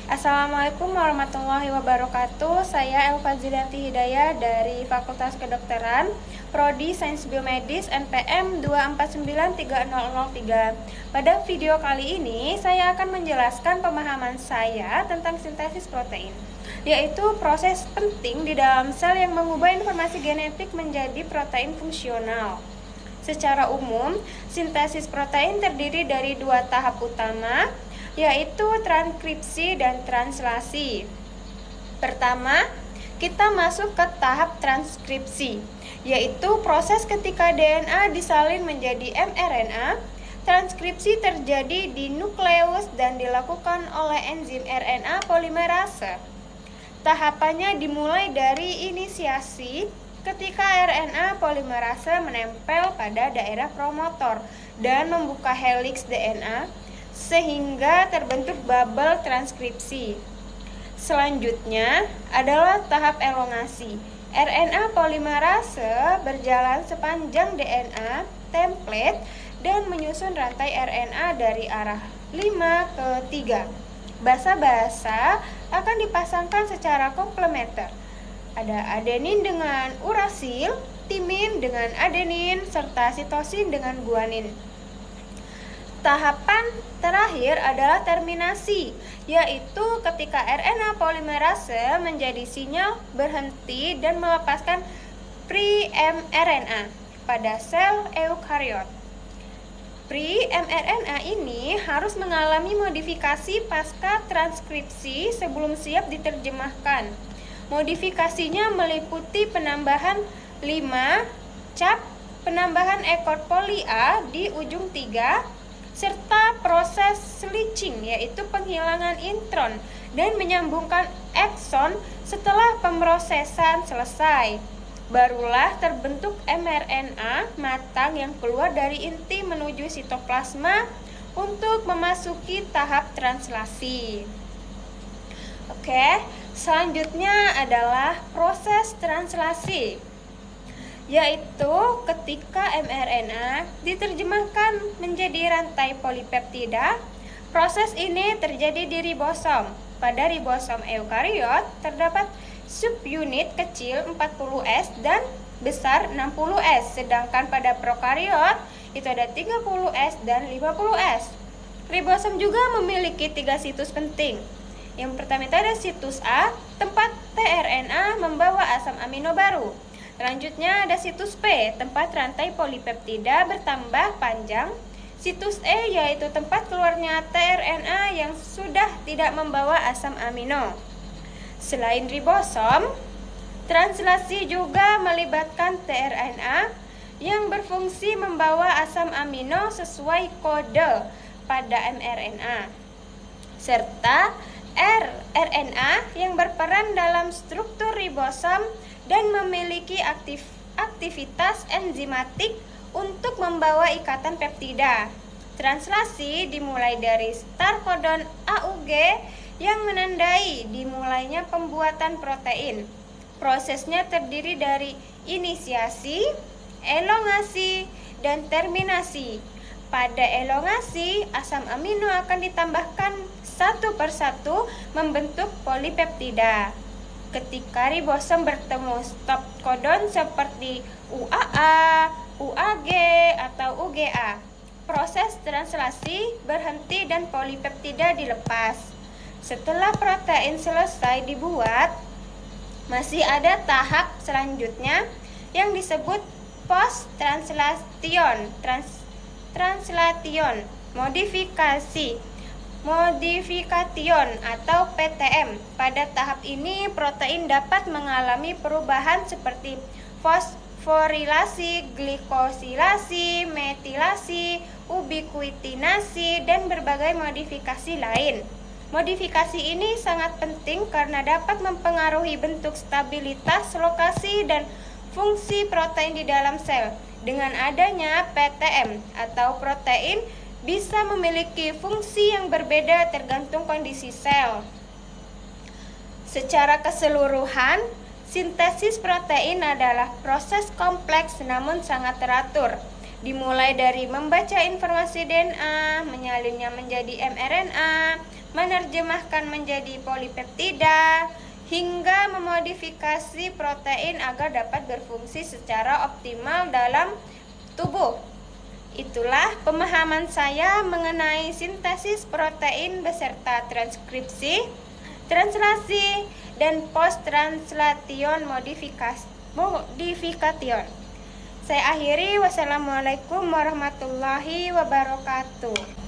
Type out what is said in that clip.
Assalamualaikum warahmatullahi wabarakatuh. Saya Elva Zidanti Hidayah dari Fakultas Kedokteran, Prodi Sains Biomedis NPM 2493003. Pada video kali ini, saya akan menjelaskan pemahaman saya tentang sintesis protein, yaitu proses penting di dalam sel yang mengubah informasi genetik menjadi protein fungsional. Secara umum, sintesis protein terdiri dari dua tahap utama, yaitu transkripsi dan translasi. Pertama, kita masuk ke tahap transkripsi, yaitu proses ketika DNA disalin menjadi mRNA. Transkripsi terjadi di nukleus dan dilakukan oleh enzim RNA polimerase. Tahapannya dimulai dari inisiasi ketika RNA polimerase menempel pada daerah promotor dan membuka heliks DNA sehingga terbentuk bubble transkripsi. Selanjutnya adalah tahap elongasi. RNA polimerase berjalan sepanjang DNA template dan menyusun rantai RNA dari arah 5 ke 3. Basa-basa akan dipasangkan secara komplementer. Ada adenin dengan urasil, timin dengan adenin, serta sitosin dengan guanin. Tahapan terakhir adalah terminasi, yaitu ketika RNA polimerase menjadi sinyal berhenti dan melepaskan pre-mRNA pada sel eukariot. Pre-mRNA ini harus mengalami modifikasi pasca transkripsi sebelum siap diterjemahkan. Modifikasinya meliputi penambahan 5 cap, penambahan ekor poli A di ujung 3, serta proses switching, yaitu penghilangan intron dan menyambungkan ekson. Setelah pemrosesan selesai, barulah terbentuk mRNA matang yang keluar dari inti menuju sitoplasma untuk memasuki tahap translasi. Oke, selanjutnya adalah proses translasi, yaitu ketika mRNA diterjemahkan menjadi rantai polipeptida. Proses ini terjadi di ribosom. Pada ribosom eukariot terdapat subunit kecil 40S dan besar 60S, sedangkan pada prokariot itu ada 30S dan 50S. Ribosom juga memiliki 3 situs penting. Yang pertama itu ada situs A, tempat tRNA membawa asam amino baru. Selanjutnya ada situs P, tempat rantai polipeptida bertambah panjang. Situs E yaitu tempat keluarnya tRNA yang sudah tidak membawa asam amino. Selain ribosom, translasi juga melibatkan tRNA yang berfungsi membawa asam amino sesuai kode pada mRNA, serta rRNA yang berperan dalam struktur ribosom dan memiliki aktivitas enzimatik untuk membawa ikatan peptida. Translasi dimulai dari start kodon AUG yang menandai dimulainya pembuatan protein. Prosesnya terdiri dari inisiasi, elongasi, dan terminasi. Pada elongasi, asam amino akan ditambahkan satu persatu membentuk polipeptida. Ketika ribosom bertemu stop kodon seperti UAA, UAG, atau UGA, proses translasi berhenti dan polipeptida dilepas. Setelah protein selesai dibuat, masih ada tahap selanjutnya yang disebut post-translation, translation, modifikation atau PTM. Pada tahap ini protein dapat mengalami perubahan seperti fosforilasi, glikosilasi, metilasi, ubiquitinasi, dan berbagai modifikasi lain. Modifikasi ini sangat penting karena dapat mempengaruhi bentuk, stabilitas, lokasi, dan fungsi protein di dalam sel. Dengan adanya PTM atau protein bisa memiliki fungsi yang berbeda tergantung kondisi sel. Secara keseluruhan, sintesis protein adalah proses kompleks namun sangat teratur. dimulai dari membaca informasi DNA, menyalinnya menjadi mRNA, menerjemahkan menjadi polipeptida, hingga memodifikasi protein agar dapat berfungsi secara optimal dalam tubuh. Itulah pemahaman saya mengenai sintesis protein beserta transkripsi, translasi, dan post-translation modifikation. Saya akhiri, wassalamualaikum warahmatullahi wabarakatuh.